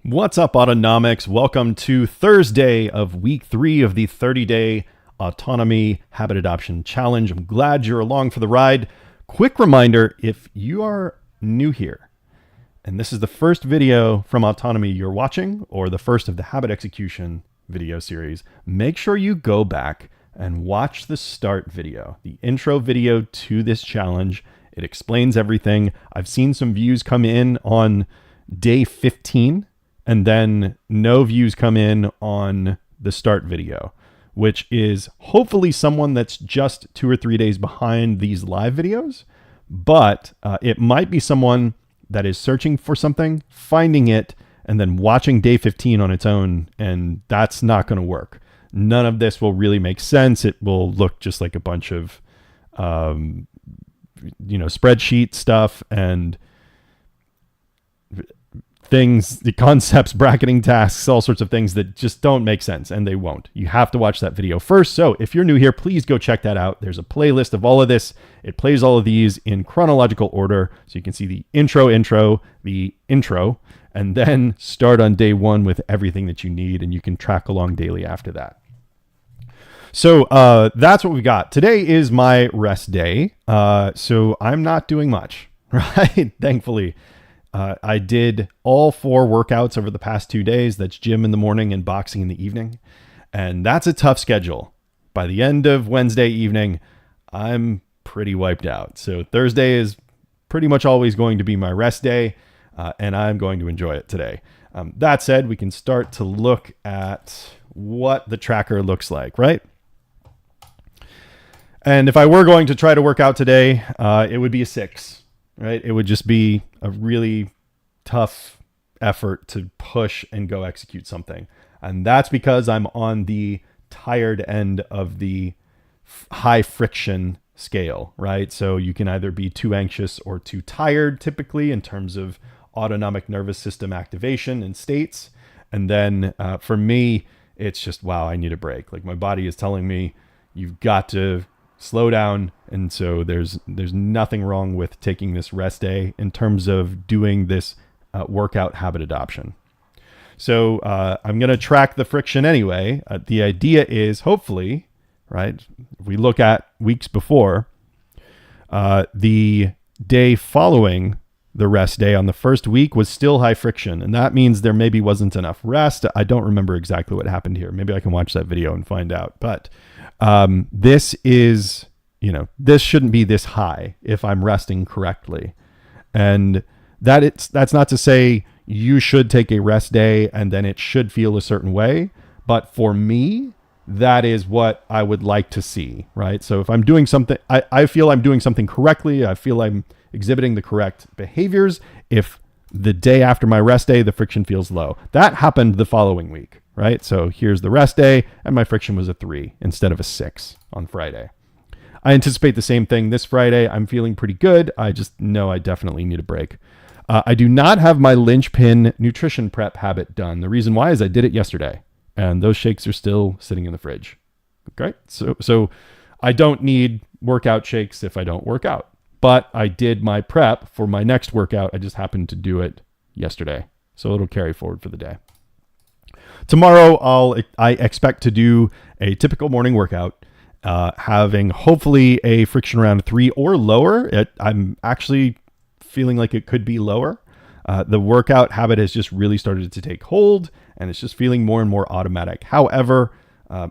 What's up, Autonomics? Welcome to Thursday of week 3 of the 30-day Autonomy Habit Adoption Challenge. I'm glad you're along for the ride. Quick reminder, if you are new here, and this is the first video from Autonomy you're watching, or the first of the Habit Execution video series, make sure you go back and watch the start video, the intro video to this challenge. It explains everything. I've seen some views come in on day 15, and then no views come in on the start video, which is hopefully someone that's just 2 or 3 days behind these live videos. But it might be someone that is searching for something, finding it, and then watching day 15 on its own. And that's not going to work. None of this will really make sense. It will look just like a bunch of, spreadsheet stuff and things, the concepts, bracketing tasks, all sorts of things that just don't make sense, and they won't. You have to watch that video first. So if you're new here, please go check that out. There's a playlist of all of this. It plays all of these in chronological order, so you can see the intro, the intro, and then start on day 1 with everything that you need, and you can track along daily after that. So that's what we got. Today is my rest day, so I'm not doing much, right? Thankfully. I did all 4 workouts over the past 2 days. That's gym in the morning and boxing in the evening. And that's a tough schedule. By the end of Wednesday evening, I'm pretty wiped out. So Thursday is pretty much always going to be my rest day, and I'm going to enjoy it today. That said, we can start to look at what the tracker looks like, right? And if I were going to try to work out today, it would be a 6. Right? It would just be a really tough effort to push and go execute something. And that's because I'm on the tired end of the high friction scale, right? So you can either be too anxious or too tired, typically, in terms of autonomic nervous system activation and states. And then for me, it's just, wow, I need a break. Like, my body is telling me, you've got to slow down. And so there's nothing wrong with taking this rest day in terms of doing this workout habit adoption. So I'm going to track the friction anyway. The idea is, hopefully, right, if we look at weeks before, the day following the rest day on the first week was still high friction. And that means there maybe wasn't enough rest. I don't remember exactly what happened here. Maybe I can watch that video and find out. But this is, this shouldn't be this high if I'm resting correctly. And that's not to say you should take a rest day and then it should feel a certain way. But for me, that is what I would like to see, right? So if I'm doing something, I feel I'm doing something correctly. I feel I'm exhibiting the correct behaviors. If the day after my rest day, the friction feels low. That happened the following week, right? So here's the rest day, and my friction was a 3 instead of a 6 on Friday. I anticipate the same thing this Friday. I'm feeling pretty good. I just know I definitely need a break. I do not have my linchpin nutrition prep habit done. The reason why is I did it yesterday, and those shakes are still sitting in the fridge. Okay, so I don't need workout shakes if I don't work out. But I did my prep for my next workout. I just happened to do it yesterday, so it'll carry forward for the day. Tomorrow, I expect to do a typical morning workout, having hopefully a friction around 3 or lower. I'm actually feeling like it could be lower. The workout habit has just really started to take hold, and it's just feeling more and more automatic. However,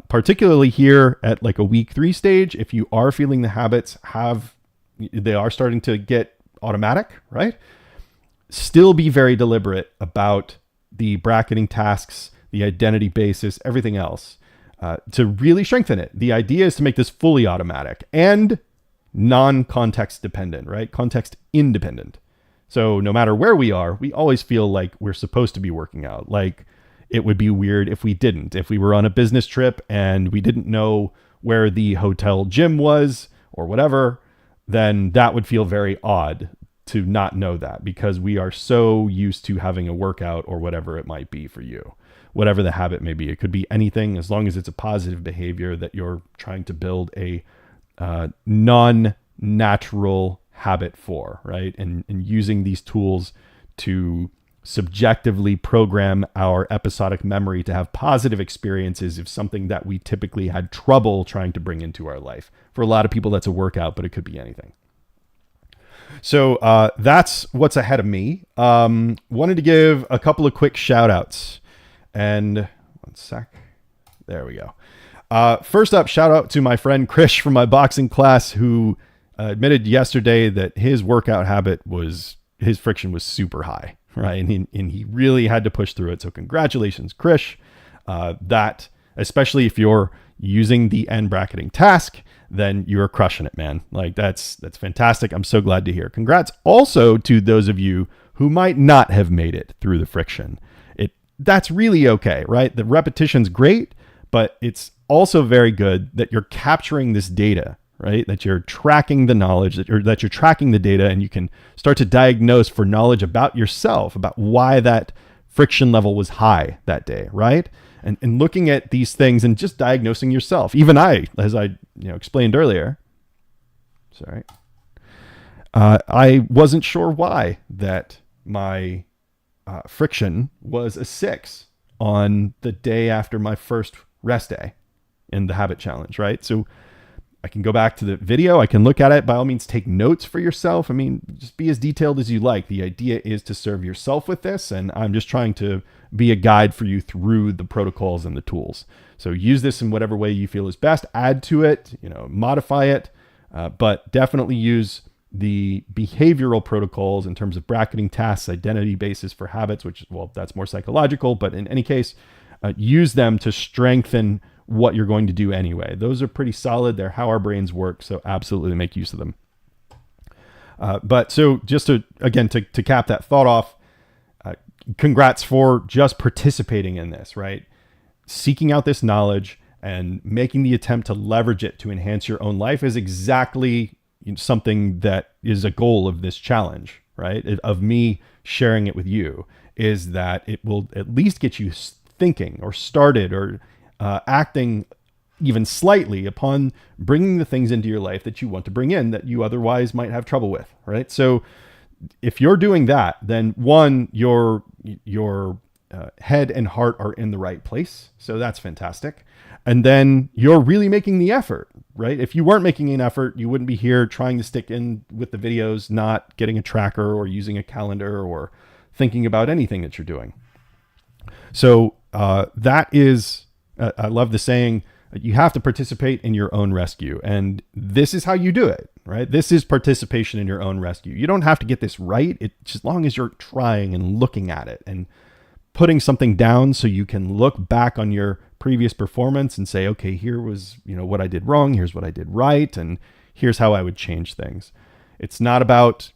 particularly here at like a week 3 stage, if you are feeling the habits they are starting to get automatic, right? Still be very deliberate about the bracketing tasks, the identity basis, everything else, to really strengthen it. The idea is to make this fully automatic and non-context dependent, right? Context independent. So no matter where we are, we always feel like we're supposed to be working out. Like, it would be weird if we didn't. If we were on a business trip and we didn't know where the hotel gym was or whatever, then that would feel very odd to not know that, because we are so used to having a workout or whatever it might be for you, whatever the habit may be. It could be anything, as long as it's a positive behavior that you're trying to build a non-natural habit for, right? And using these tools to subjectively program our episodic memory to have positive experiences of something that we typically had trouble trying to bring into our life. For a lot of people, that's a workout, but it could be anything. So that's what's ahead of me. Wanted to give a couple of quick shout outs. And one sec. There we go. First up, shout out to my friend Krish from my boxing class, who admitted yesterday that his workout habit was, his friction was super high, right? And he really had to push through it. So congratulations, Krish. That, especially if you're using the end bracketing task, then you're crushing it, man. Like that's fantastic. I'm so glad to hear. Congrats also to those of you who might not have made it through the friction. That's really okay, right? The repetition's great, but it's also very good that you're capturing this data, right? That you're tracking the knowledge, that you're tracking the data, and you can start to diagnose for knowledge about yourself, about why that friction level was high that day, right? And looking at these things and just diagnosing yourself. Even I, as I explained earlier, I wasn't sure why that my friction was a 6 on the day after my first rest day in the habit challenge, right? So I can go back to the video. I can look at it. By all means, take notes for yourself. I mean, just be as detailed as you like. The idea is to serve yourself with this, and I'm just trying to be a guide for you through the protocols and the tools. So use this in whatever way you feel is best. Add to it, modify it, but definitely use the behavioral protocols in terms of bracketing tasks, identity basis for habits, which, well, that's more psychological, but in any case, use them to strengthen what you're going to do anyway. Those are pretty solid. They're how our brains work. So absolutely make use of them. But so just to cap that thought off, congrats for just participating in this, right? Seeking out this knowledge and making the attempt to leverage it to enhance your own life is exactly something that is a goal of this challenge, right? Of me sharing it with you, is that it will at least get you thinking or started or acting even slightly upon bringing the things into your life that you want to bring in that you otherwise might have trouble with, right? So if you're doing that, then one, your head and heart are in the right place. So that's fantastic. And then you're really making the effort, right? If you weren't making an effort, you wouldn't be here trying to stick in with the videos, not getting a tracker or using a calendar or thinking about anything that you're doing. So that is, I love the saying, you have to participate in your own rescue. And this is how you do it, right? This is participation in your own rescue. You don't have to get this right. It's as long as you're trying and looking at it and putting something down so you can look back on your previous performance and say, okay, here was, what I did wrong. Here's what I did right. And here's how I would change things. It's not about,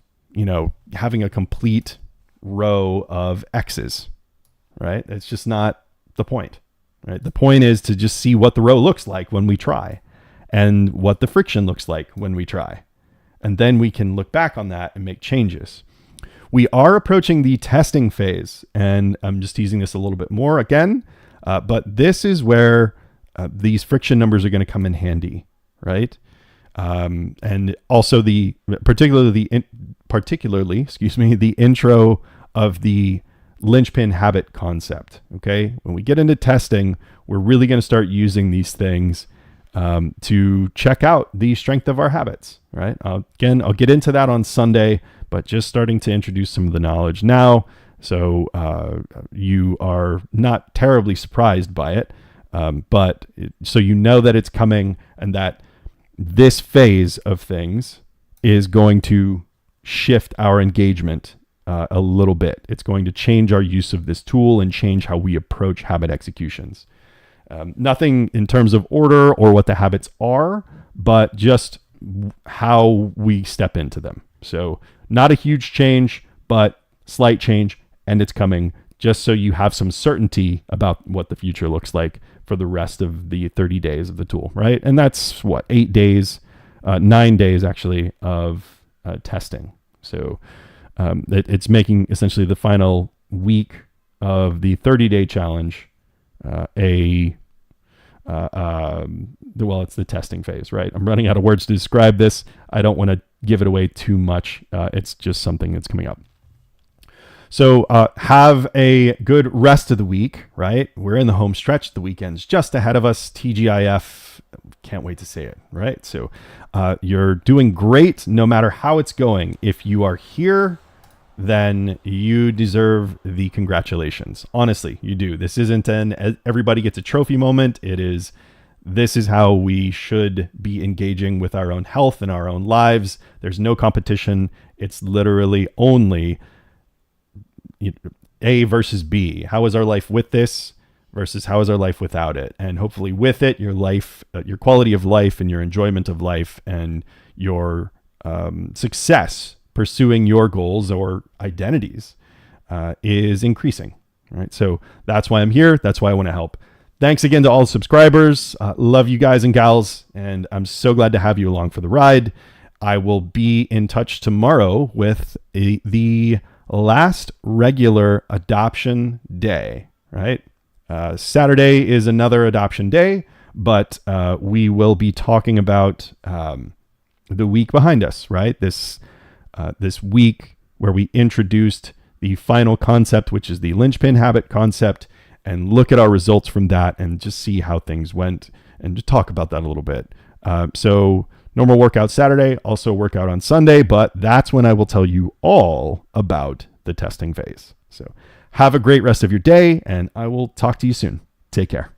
having a complete row of X's, right? It's just not the point, right? The point is to just see what the row looks like when we try and what the friction looks like when we try. And then we can look back on that and make changes. We are approaching the testing phase, and I'm just teasing this a little bit more again, but this is where these friction numbers are going to come in handy, right? And also particularly, the intro of the linchpin habit concept. Okay, when we get into testing, we're really going to start using these things to check out the strength of our habits, right? I'll get into that on Sunday, but just starting to introduce some of the knowledge now, so you are not terribly surprised by it, so you know that it's coming and that this phase of things is going to shift our engagement a little bit. It's going to change our use of this tool and change how we approach habit executions. Nothing in terms of order or what the habits are, but just how we step into them. So not a huge change, but slight change, and it's coming, just so you have some certainty about what the future looks like for the rest of the 30 days of the tool, right? And that's 8 days, 9 days actually of testing. So it's making essentially the final week of the 30-day challenge it's the testing phase, right? I'm running out of words to describe this. I don't want to give it away too much. It's just something that's coming up. So have a good rest of the week, right? We're in the home stretch. The weekend's just ahead of us. TGIF. Can't wait to say it, right? So you're doing great no matter how it's going. If you are here, then you deserve the congratulations. Honestly, you do. This isn't an everybody gets a trophy moment. This is how we should be engaging with our own health and our own lives. There's no competition. It's literally only A versus B. How is our life with this versus how is our life without it? And hopefully with it, your life, your quality of life and your enjoyment of life and your success pursuing your goals or identities is increasing, right? So that's why I'm here. That's why I want to help. Thanks again to all the subscribers. Love you guys and gals, and I'm so glad to have you along for the ride. I will be in touch tomorrow with the last regular adoption day, right? Saturday is another adoption day, but we will be talking about the week behind us, right? This week where we introduced the final concept, which is the linchpin habit concept, and look at our results from that and just see how things went and just talk about that a little bit. So normal workout Saturday, also workout on Sunday, but that's when I will tell you all about the testing phase. So have a great rest of your day, and I will talk to you soon. Take care.